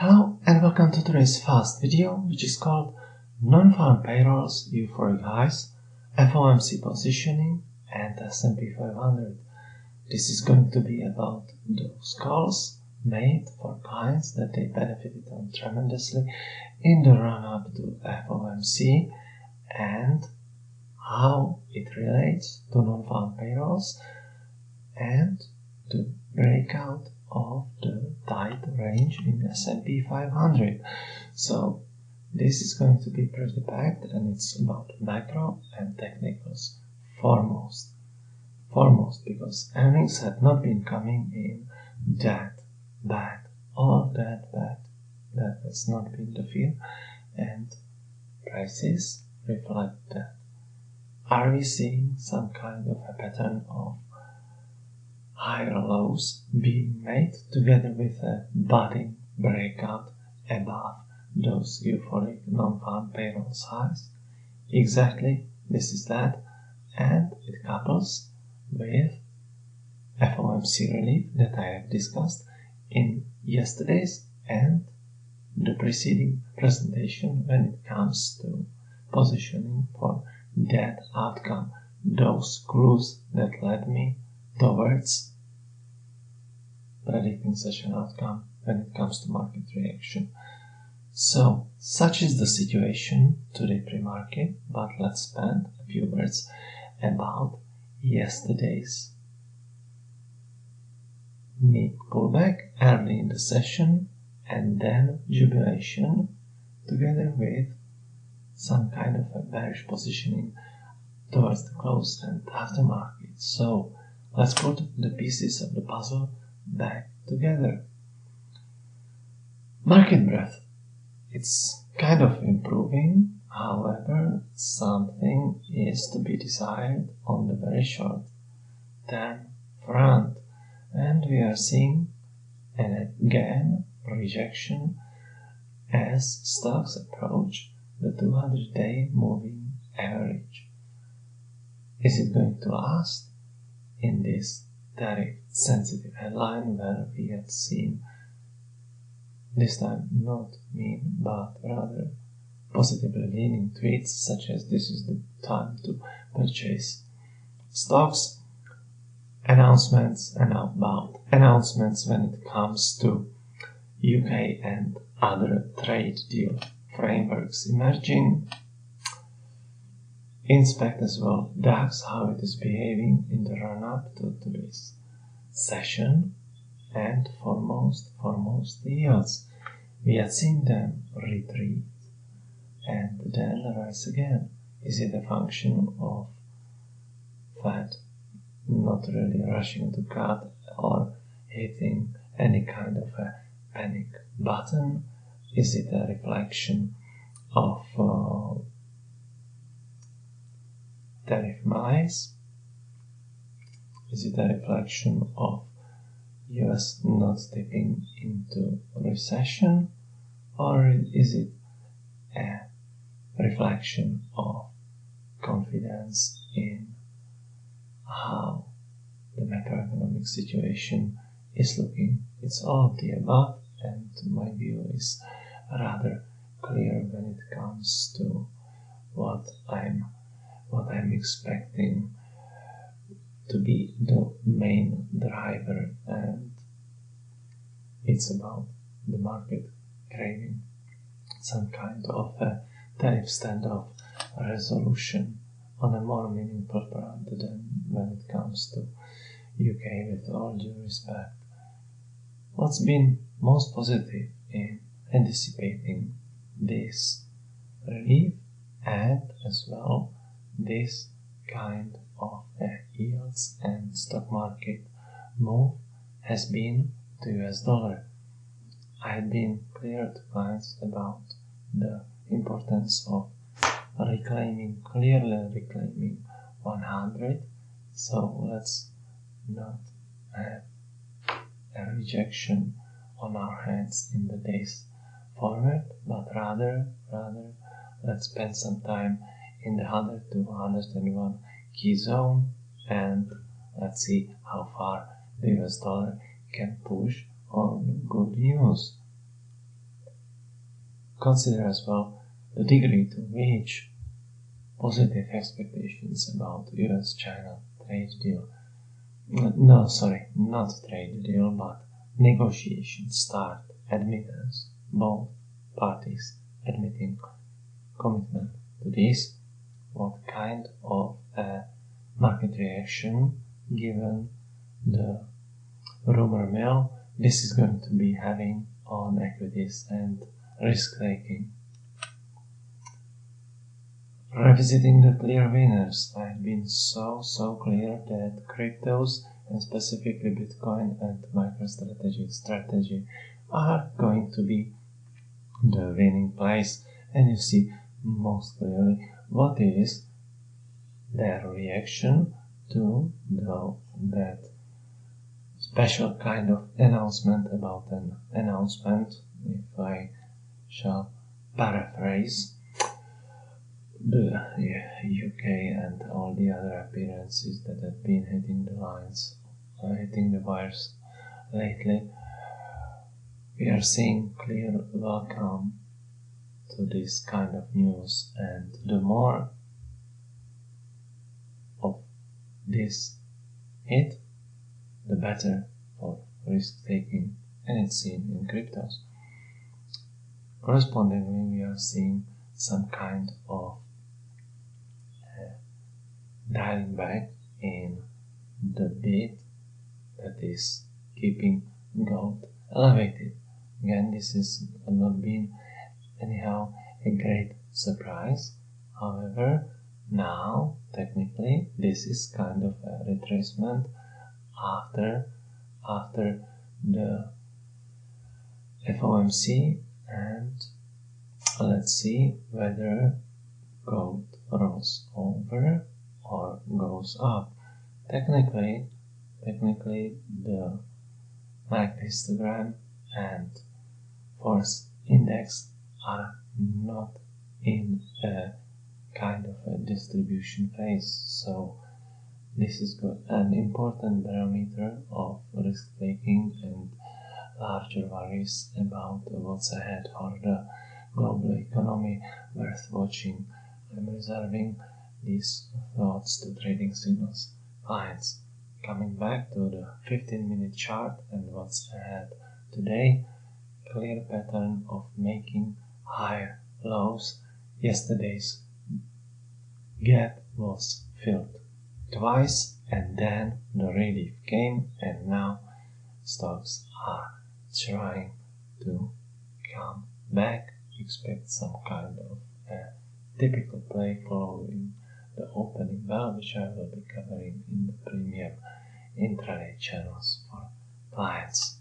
Hello and welcome to today's fast video, which is called Non-Farm Payrolls, Euphoric Highs, FOMC Positioning and S&P 500. This is going to be about those calls made for clients that they benefited on tremendously in the run-up to FOMC and how it relates to non-farm payrolls and to breakout of the tight range in S&P 500. So this is going to be pretty packed, and it's about macro and technicals foremost because earnings had not been coming in that bad, all that bad. That has not been the feel, and prices reflect that. Are we seeing some kind of a pattern of higher lows being made together with a budding breakout above those euphoric non-farm payrolls highs? Exactly, this is that, and it couples with FOMC relief that I have discussed in yesterday's and the preceding presentation when it comes to positioning for that outcome, those clues that led me towards predicting such an outcome when it comes to market reaction. So, such is the situation today pre-market, but let's spend a few words about yesterday's mid pullback early in the session and then jubilation together with some kind of a bearish positioning towards the close and aftermarket. So let's put the pieces of the puzzle back together. Market breadth. It's kind of improving, however, something is to be desired on the very short term front, and we are seeing and again rejection as stocks approach the 200-day moving average. Is it going to last in this tariff sensitive headline where we had seen this time not mean but rather positively leaning tweets such as this is the time to purchase stocks, announcements and about announcements when it comes to UK and other trade deal frameworks emerging. Inspect as well DAX, how it is behaving in the run-up to today's session, and foremost yields. We had seen them retreat and then rise again. Is it a function of Fed not really rushing to cut or hitting any kind of a panic button? Is it a reflection of tariff malaise? Is it a reflection of US not stepping into recession? Or is it a reflection of confidence in how the macroeconomic situation is looking? It's all of the above, and my view is rather clear when it comes to what I'm expecting to be the main driver, and it's about the market craving some kind of a tariff standoff resolution on a more meaningful front than when it comes to UK, with all due respect. What's been most positive in anticipating this relief and as well this kind of yields and stock market move has been the US dollar. I had been clear to clients about the importance of clearly reclaiming 100, so let's not have a rejection on our hands in the days forward, but rather let's spend some time in the 100 to 101 key zone, and let's see how far the US dollar can push on good news. consider as well the degree to which positive expectations about US-China trade deal, no, sorry, not trade deal, but negotiation start, admittance, both parties admitting commitment to this, what kind of a market reaction given the rumor mill this is going to be having on equities and risk taking. Revisiting the clear winners, I've been so clear that cryptos and specifically Bitcoin and MicroStrategy are going to be the winning place, and you see most clearly what is their reaction to that special kind of announcement about an announcement, if I shall paraphrase the UK and all the other appearances that have been hitting the lines, hitting the wires lately. We are seeing clear welcome to this kind of news, and the more of this hit, the better for risk taking, and it's seen in cryptos. Correspondingly, we are seeing some kind of dialing back in the bid that is keeping gold elevated. Again, this has not been anyhow a great surprise. However, now technically this is kind of a retracement after the FOMC, and let's see whether gold rolls over or goes up. Technically the MACD histogram and force index are not in a kind of a distribution phase, so this is an important barometer of risk taking and larger worries about what's ahead for the global economy worth watching. I'm reserving these thoughts to trading signals clients. Coming back to the 15-minute chart and what's ahead today, clear pattern of making higher lows. Yesterday's gap was filled twice and then the relief came, and now stocks are trying to come back. Expect some kind of a typical play following the opening bell, which I will be covering in the premium intraday channels for clients.